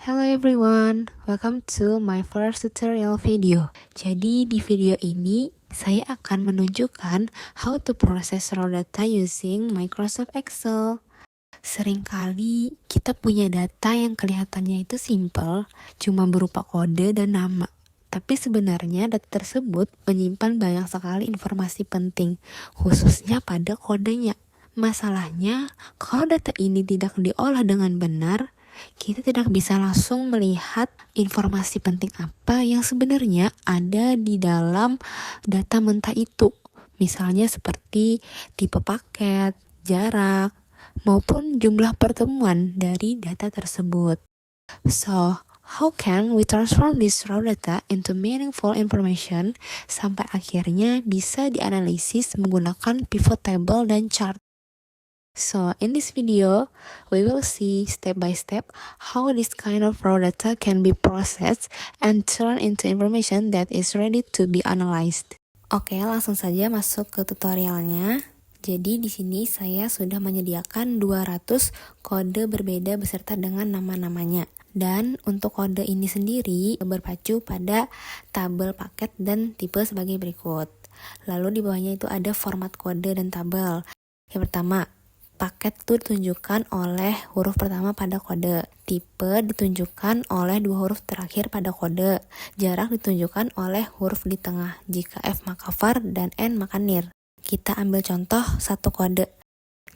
Hello everyone, welcome to my first tutorial video. Jadi di video ini saya akan menunjukkan how to process raw data using Microsoft Excel. Seringkali kita punya data yang kelihatannya itu simple, cuma berupa kode dan nama. Tapi sebenarnya data tersebut menyimpan banyak sekali informasi penting, khususnya pada kodenya. Masalahnya, kalau data ini tidak diolah dengan benar, kita tidak bisa langsung melihat informasi penting apa yang sebenarnya ada di dalam data mentah itu. Misalnya seperti tipe paket, jarak, maupun jumlah pertemuan dari data tersebut. So, how can we transform this raw data into meaningful information sampai akhirnya bisa dianalisis menggunakan pivot table dan chart? So, in this video, we will see step by step how this kind of raw data can be processed and turned into information that is ready to be analyzed. Oke, langsung saja masuk ke tutorialnya. Jadi di sini saya sudah menyediakan 200 kode berbeda beserta dengan nama-namanya. Dan untuk kode ini sendiri berpacu pada tabel paket dan tipe sebagai berikut. Lalu di bawahnya itu ada format kode dan tabel. Yang pertama, paket itu ditunjukkan oleh huruf pertama pada kode. Tipe ditunjukkan oleh dua huruf terakhir pada kode. Jarak ditunjukkan oleh huruf di tengah. Jika F maka var dan N maka nir. Kita ambil contoh satu kode.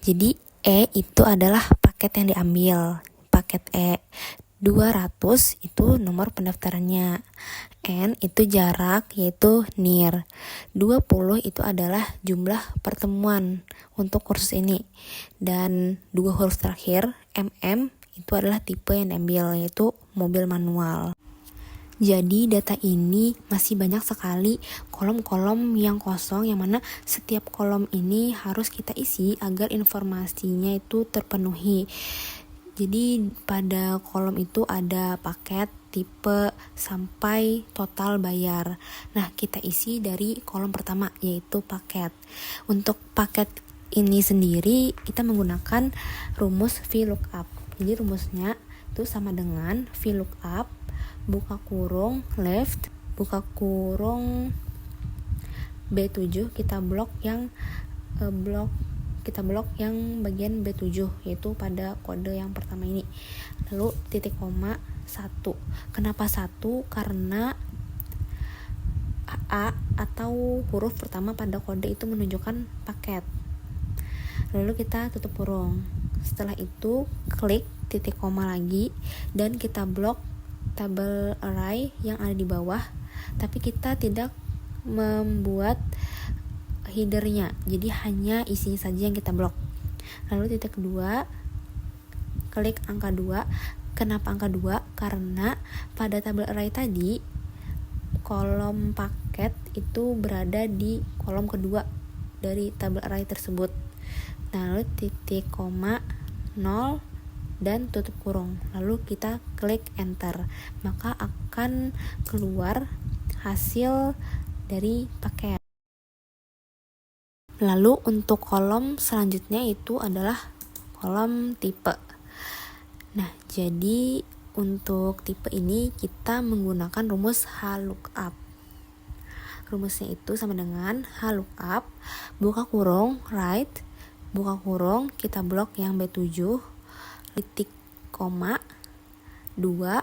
Jadi E itu adalah paket yang diambil. Paket E. 200 itu nomor pendaftarannya. N itu jarak, yaitu near. 20 itu adalah jumlah pertemuan untuk kursus ini. Dan dua huruf terakhir, MM, itu adalah tipe yang diambil, yaitu mobil manual. Jadi data ini masih banyak sekali kolom-kolom yang kosong, yang mana setiap kolom ini harus kita isi agar informasinya itu terpenuhi. Jadi pada kolom itu ada paket, tipe, sampai total bayar. Nah, kita isi dari kolom pertama, yaitu paket. Untuk paket ini sendiri, kita menggunakan rumus VLOOKUP. Jadi rumusnya itu sama dengan VLOOKUP, buka kurung, left, buka kurung, B7, kita blok yang bagian B7, yaitu pada kode yang pertama ini. Lalu titik koma 1. Kenapa 1? Karena A atau huruf pertama pada kode itu menunjukkan paket. Lalu kita tutup kurung. Setelah itu klik titik koma lagi dan kita blok tabel array yang ada di bawah, tapi kita tidak membuat headernya, jadi hanya isinya saja yang kita blok. Lalu titik kedua, klik angka 2. Kenapa angka 2? Karena pada tabel array tadi kolom paket itu berada di kolom kedua dari tabel array tersebut. Nah, lalu titik koma 0 dan tutup kurung. Lalu kita klik enter, maka akan keluar hasil dari paket. Lalu untuk kolom selanjutnya itu adalah kolom tipe. Nah, jadi untuk tipe ini kita menggunakan rumus HLOOKUP. Rumusnya itu sama dengan HLOOKUP, buka kurung, right, buka kurung, kita blok yang B7, titik koma 2.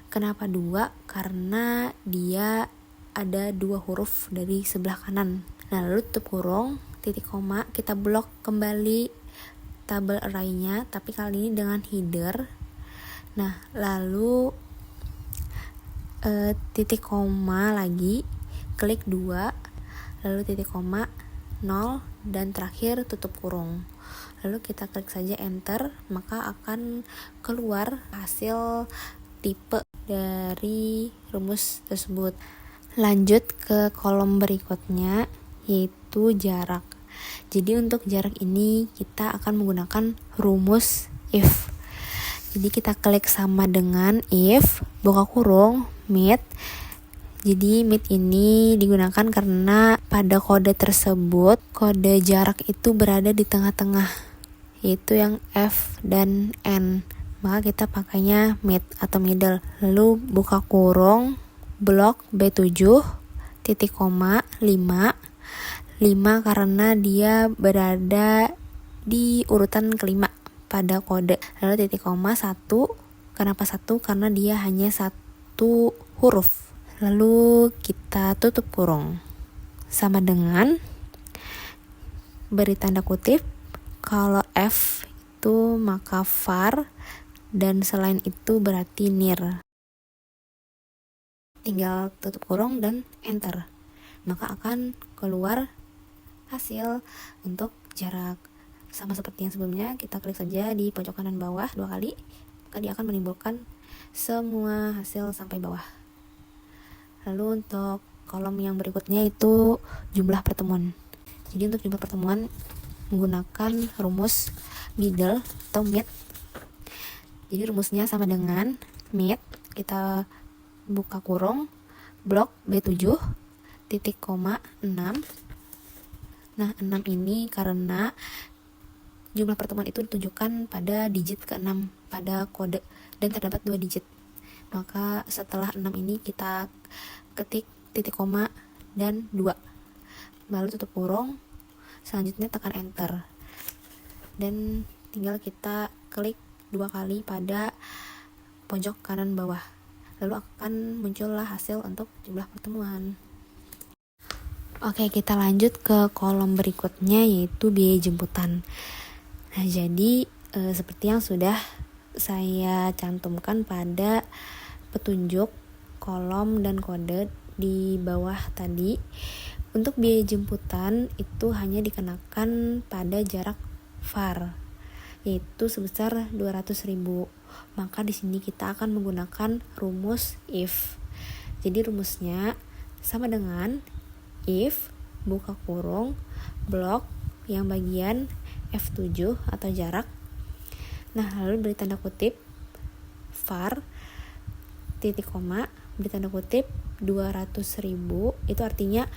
Kenapa 2? Karena dia ada dua huruf dari sebelah kanan. Nah, lalu tutup kurung, titik koma, kita blok kembali tabel array-nya, tapi kali ini dengan header. Nah, lalu titik koma lagi, klik 2, lalu titik koma 0, dan terakhir tutup kurung. Lalu kita klik saja enter, maka akan keluar hasil tipe dari rumus tersebut. Lanjut ke kolom berikutnya, yaitu jarak. Jadi untuk jarak ini kita akan menggunakan rumus if. Jadi kita klik sama dengan if, buka kurung, meet. Jadi meet ini digunakan karena pada kode tersebut, kode jarak itu berada di tengah-tengah, yaitu yang F dan N. maka kita pakainya mid atau middle. Lalu buka kurung, blok B7, titik koma 5 karena dia berada di urutan kelima pada kode. Lalu titik koma 1, kenapa 1? Karena dia hanya satu huruf. Lalu kita tutup kurung sama dengan beri tanda kutip. Kalau F itu maka var, dan selain itu berarti near. Tinggal tutup kurung dan enter, maka akan keluar hasil untuk jarak. Sama seperti yang sebelumnya, kita klik saja di pojok kanan bawah 2 kali, maka dia akan menimbulkan semua hasil sampai bawah. Lalu untuk kolom yang berikutnya itu jumlah pertemuan. Jadi untuk jumlah pertemuan menggunakan rumus middle atau mid. Jadi rumusnya sama dengan mid, kita buka kurung, blok B7, titik koma 6. Nah, 6 ini karena jumlah pertemuan itu ditujukan pada digit ke-6 pada kode dan terdapat 2 digit. Maka setelah 6 ini kita ketik titik koma dan 2. Lalu tutup kurung, selanjutnya tekan enter. Dan tinggal kita klik 2 kali pada pojok kanan bawah. Lalu akan muncullah hasil untuk jumlah pertemuan. Oke, kita lanjut ke kolom berikutnya yaitu biaya jemputan. Nah, jadi seperti yang sudah saya cantumkan pada petunjuk kolom dan kode di bawah tadi, untuk biaya jemputan itu hanya dikenakan pada jarak var, yaitu sebesar 200.000. Maka di sini kita akan menggunakan rumus if. Jadi rumusnya sama dengan if buka kurung blok yang bagian F7 atau jarak. Nah, lalu beri tanda kutip var titik koma, beri tanda kutip 200.000. Itu artinya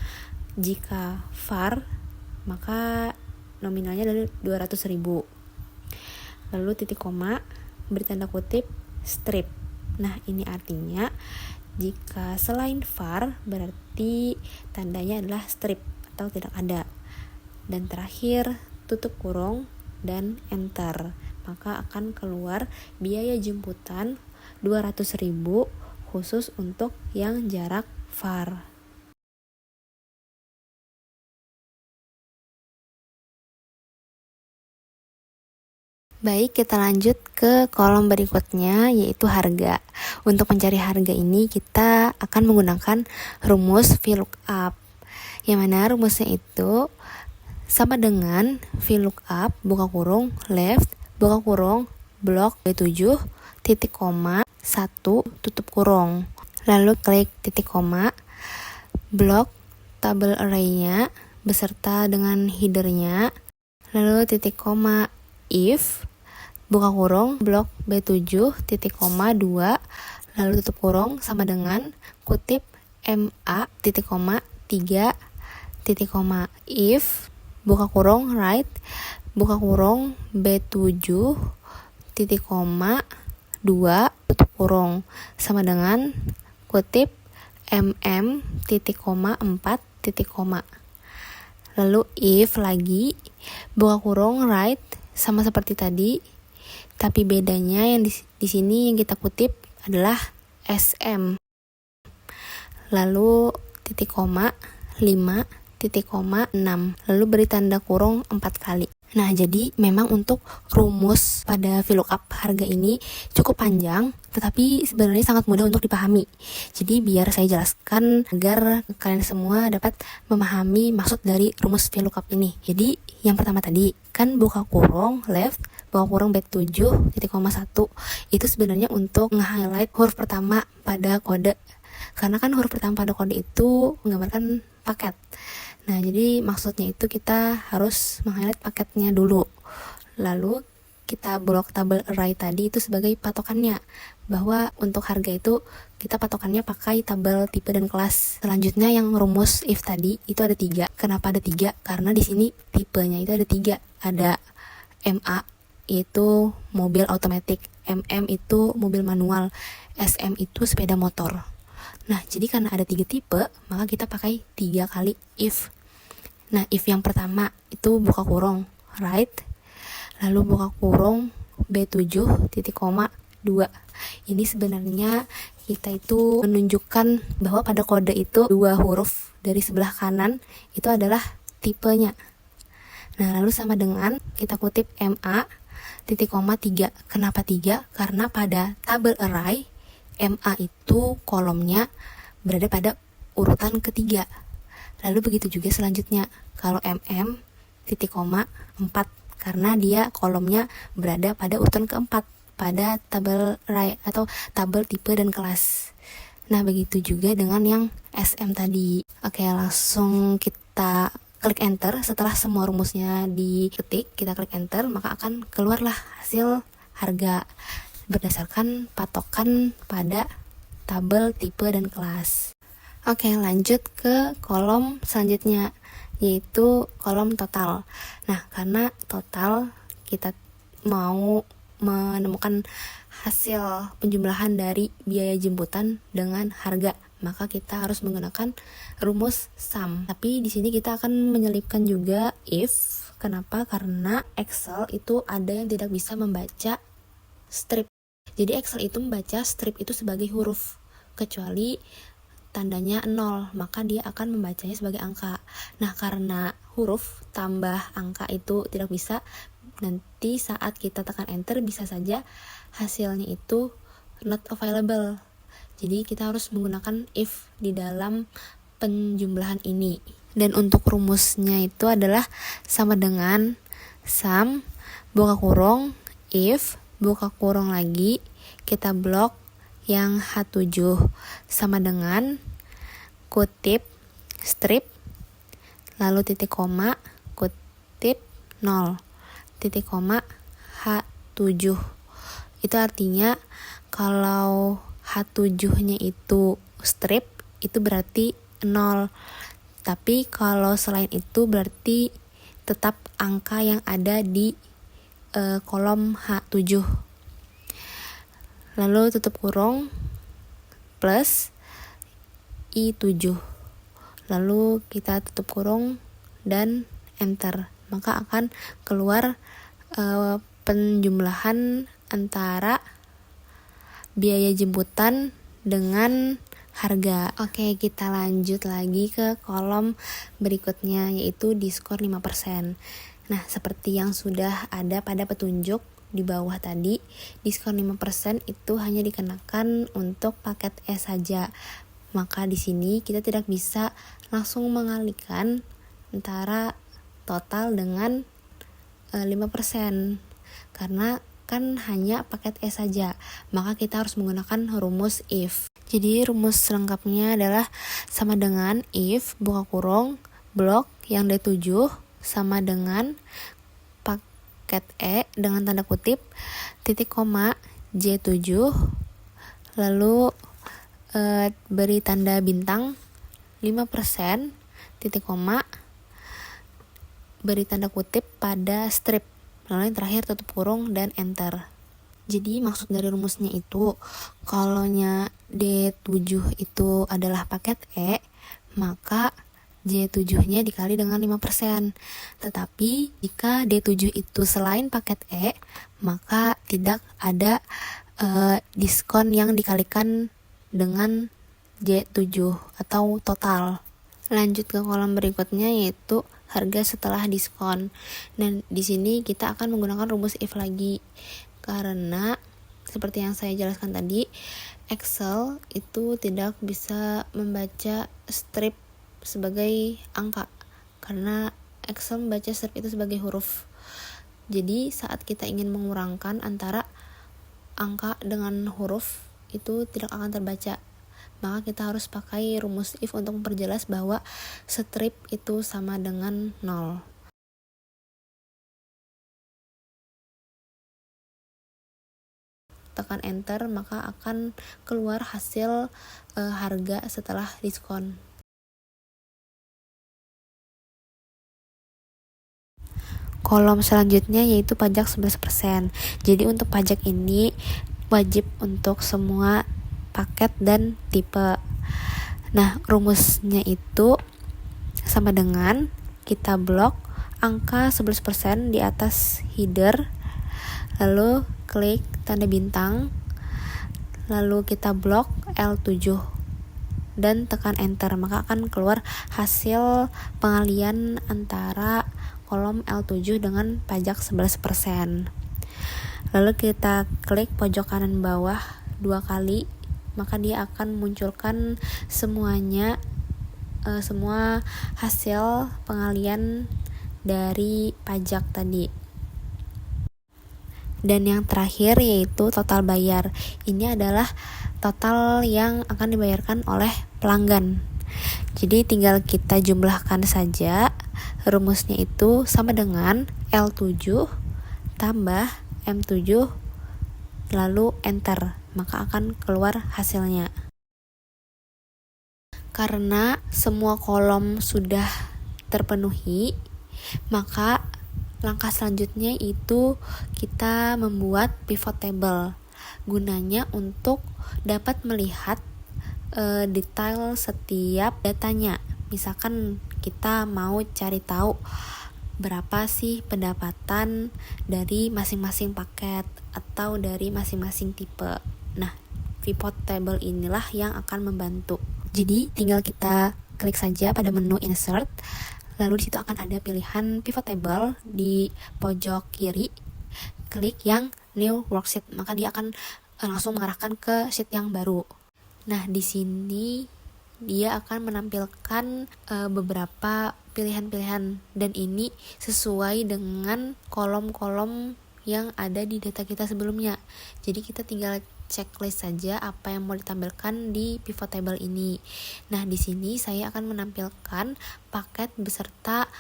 jika var maka nominalnya dari 200.000. Lalu titik koma, beri tanda kutip strip. Nah, ini artinya jika selain var berarti tandanya adalah strip atau tidak ada. Dan terakhir tutup kurung dan enter, maka akan keluar biaya jemputan 200.000 khusus untuk yang jarak var. Baik, kita lanjut ke kolom berikutnya yaitu harga. Untuk mencari harga ini kita akan menggunakan rumus VLOOKUP, yang mana rumusnya itu sama dengan VLOOKUP buka kurung left buka kurung blok B7 titik koma 1 tutup kurung. Lalu klik titik koma, blok tabel array-nya beserta dengan header-nya, lalu titik koma if buka kurung blok B7 titik koma 2, lalu tutup kurung sama dengan kutip MA titik koma 3 titik koma if buka kurung right buka kurung B7 titik koma 2 tutup kurung sama dengan kutip MM titik koma 4 titik koma. Lalu if lagi buka kurung right sama seperti tadi, tapi bedanya yang di sini yang kita kutip adalah SM. Lalu titik koma 5 titik koma 6, lalu beri tanda kurung 4 kali. Nah, jadi memang untuk rumus pada VLOOKUP harga ini cukup panjang, tetapi sebenarnya sangat mudah untuk dipahami. Jadi biar saya jelaskan agar kalian semua dapat memahami maksud dari rumus VLOOKUP ini. Jadi yang pertama tadi kan buka kurung left buka kurung B7 titik koma 1 itu sebenarnya untuk nge-highlight huruf pertama pada kode, karena kan huruf pertama pada kode itu menggambarkan paket. Nah, jadi maksudnya itu kita harus meng-highlight paketnya dulu. Lalu kita blok tabel array tadi itu sebagai patokannya, bahwa untuk harga itu kita patokannya pakai tabel tipe dan kelas. Selanjutnya yang rumus if tadi itu ada 3. Kenapa ada 3? Karena di sini tipenya itu ada 3. Ada MA yaitu mobil automatic, MM itu mobil manual, SM itu sepeda motor. Nah, jadi karena ada 3 tipe, maka kita pakai 3 kali if. Nah, if yang pertama itu buka kurung, right? Lalu buka kurung B7 titik koma 2. Ini sebenarnya kita itu menunjukkan bahwa pada kode itu 2 huruf dari sebelah kanan itu adalah tipenya. Nah, lalu sama dengan kita kutip MA titik koma 3. Kenapa 3? Karena pada tabel array MA itu kolomnya berada pada urutan ketiga. Lalu begitu juga selanjutnya kalau MM titik koma 4, karena dia kolomnya berada pada urutan keempat pada tabel array atau tabel tipe dan kelas. Nah, begitu juga dengan yang SM tadi. Oke, langsung kita klik enter. Setelah semua rumusnya diketik, kita klik enter, maka akan keluarlah hasil harga berdasarkan patokan pada tabel tipe dan kelas. Oke, lanjut ke kolom selanjutnya, yaitu kolom total. Nah, karena total kita mau menemukan hasil penjumlahan dari biaya jemputan dengan harga, maka kita harus menggunakan rumus sum. Tapi di sini kita akan menyelipkan juga if. Kenapa? Karena Excel itu ada yang tidak bisa membaca strip. Jadi Excel itu membaca strip itu sebagai huruf, kecuali tandanya 0, maka dia akan membacanya sebagai angka. Nah, karena huruf tambah angka itu tidak bisa, nanti saat kita tekan enter bisa saja hasilnya itu not available. Jadi kita harus menggunakan if di dalam penjumlahan ini. Dan untuk rumusnya itu adalah sama dengan sum buka kurung if buka kurung lagi, kita blok yang H7 sama dengan kutip strip lalu titik koma kutip 0 titik koma H7. Itu artinya kalau H7-nya itu strip itu berarti 0. Tapi kalau selain itu berarti tetap angka yang ada di kolom H7. Lalu tutup kurung plus I7. Lalu kita tutup kurung dan enter. Maka akan keluar penjumlahan antara biaya jemputan dengan harga. Oke, kita lanjut lagi ke kolom berikutnya, yaitu diskon 5%. Nah, seperti yang sudah ada pada petunjuk di bawah tadi, diskon 5% itu hanya dikenakan untuk paket E saja. Maka di sini kita tidak bisa langsung mengalihkan antara total dengan 5%. Karena kan hanya paket E saja, maka kita harus menggunakan rumus if. Jadi rumus lengkapnya adalah sama dengan if buka kurung blok yang D7 sama dengan paket E dengan tanda kutip titik koma J7 lalu beri tanda bintang 5% titik koma beri tanda kutip pada strip, lalu yang terakhir tutup kurung dan enter. Jadi maksud dari rumusnya itu, kalaunya D7 itu adalah paket E, maka J7-nya dikali dengan 5%. Tetapi jika D7 itu selain paket E, maka tidak ada diskon yang dikalikan dengan J7 atau total. Lanjut ke kolom berikutnya, yaitu harga setelah diskon. Dan di sini kita akan menggunakan rumus if lagi, karena seperti yang saya jelaskan tadi, Excel itu tidak bisa membaca strip sebagai angka, karena Excel membaca strip itu sebagai huruf. Jadi saat kita ingin mengurangkan antara angka dengan huruf itu tidak akan terbaca, maka kita harus pakai rumus if untuk memperjelas bahwa strip itu sama dengan 0. Tekan enter, maka akan keluar hasil harga setelah diskon. kolom selanjutnya yaitu pajak 11%. Jadi untuk pajak ini wajib untuk semua paket dan tipe. Nah, rumusnya itu sama dengan kita blok angka 11% di atas header, lalu klik tanda bintang, lalu kita blok L7 dan tekan enter, maka akan keluar hasil pengalian antara kolom L7 dengan pajak 11%. Lalu kita klik pojok kanan bawah 2 kali, maka dia akan munculkan semuanya, semua hasil pengalian dari pajak tadi. Dan yang terakhir yaitu total bayar. Ini adalah total yang akan dibayarkan oleh pelanggan. Jadi tinggal kita jumlahkan saja. Rumusnya itu sama dengan L7 tambah M7 lalu enter, maka akan keluar hasilnya. Karena semua kolom sudah terpenuhi, maka langkah selanjutnya itu kita membuat pivot table. Gunanya untuk dapat melihat detail setiap datanya. Misalkan kita mau cari tahu berapa sih pendapatan dari masing-masing paket atau dari masing-masing tipe. Nah, pivot table inilah yang akan membantu. Jadi tinggal kita klik saja pada menu insert, lalu di situ akan ada pilihan pivot table di pojok kiri. Klik yang new worksheet, maka dia akan langsung mengarahkan ke sheet yang baru. Nah, di sini dia akan menampilkan beberapa pilihan-pilihan, dan ini sesuai dengan kolom-kolom yang ada di data kita sebelumnya. Jadi kita tinggal checklist saja apa yang mau ditampilkan di pivot table ini. Nah, di sini saya akan menampilkan paket beserta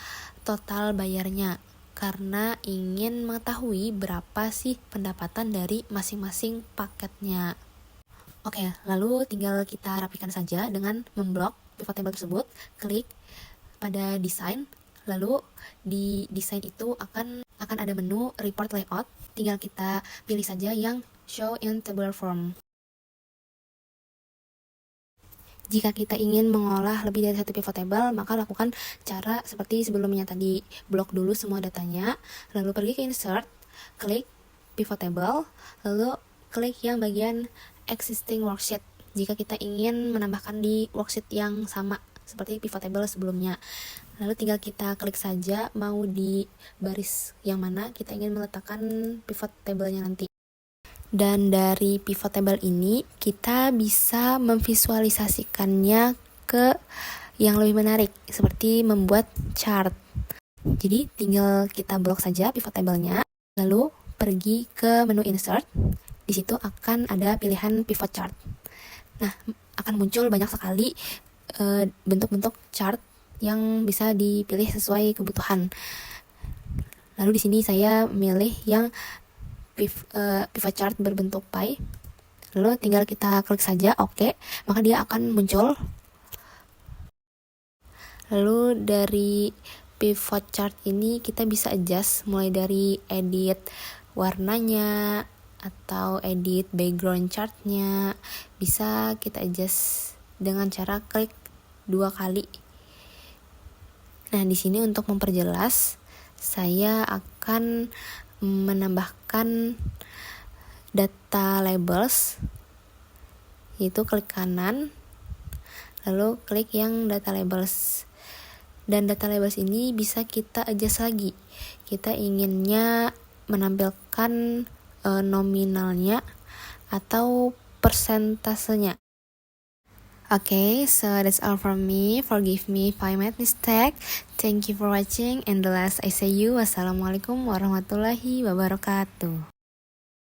total bayarnya karena ingin mengetahui berapa sih pendapatan dari masing-masing paketnya. Oke, lalu tinggal kita rapikan saja dengan memblok pivot table tersebut. Klik pada desain, lalu di desain itu akan ada menu report layout. Tinggal kita pilih saja yang show in tabular form. Jika kita ingin mengolah lebih dari satu pivot table, maka lakukan cara seperti sebelumnya tadi. Blok dulu semua datanya, lalu pergi ke insert, klik pivot table, lalu klik yang bagian existing worksheet jika kita ingin menambahkan di worksheet yang sama seperti pivot table sebelumnya. Lalu tinggal kita klik saja mau di baris yang mana kita ingin meletakkan pivot table-nya nanti. Dan dari pivot table ini kita bisa memvisualisasikannya ke yang lebih menarik, seperti membuat chart. Jadi tinggal kita blok saja pivot table-nya, lalu pergi ke menu insert. Di situ akan ada pilihan pivot chart. Nah, akan muncul banyak sekali bentuk-bentuk chart yang bisa dipilih sesuai kebutuhan. Lalu di sini saya memilih yang pivot chart berbentuk pie. Lalu tinggal kita klik saja OK, maka dia akan muncul. Lalu dari pivot chart ini kita bisa adjust mulai dari edit warnanya atau edit background chartnya. Bisa kita adjust dengan cara klik 2 kali. Nah, di sini untuk memperjelas saya akan menambahkan data labels, yaitu klik kanan lalu klik yang data labels, dan data labels ini bisa kita adjust lagi. Kita inginnya menampilkan nominalnya atau persentasenya. Okay, so that's all from me. Forgive me if I made mistake. Thank you for watching, and the last I say you, wassalamualaikum warahmatullahi wabarakatuh.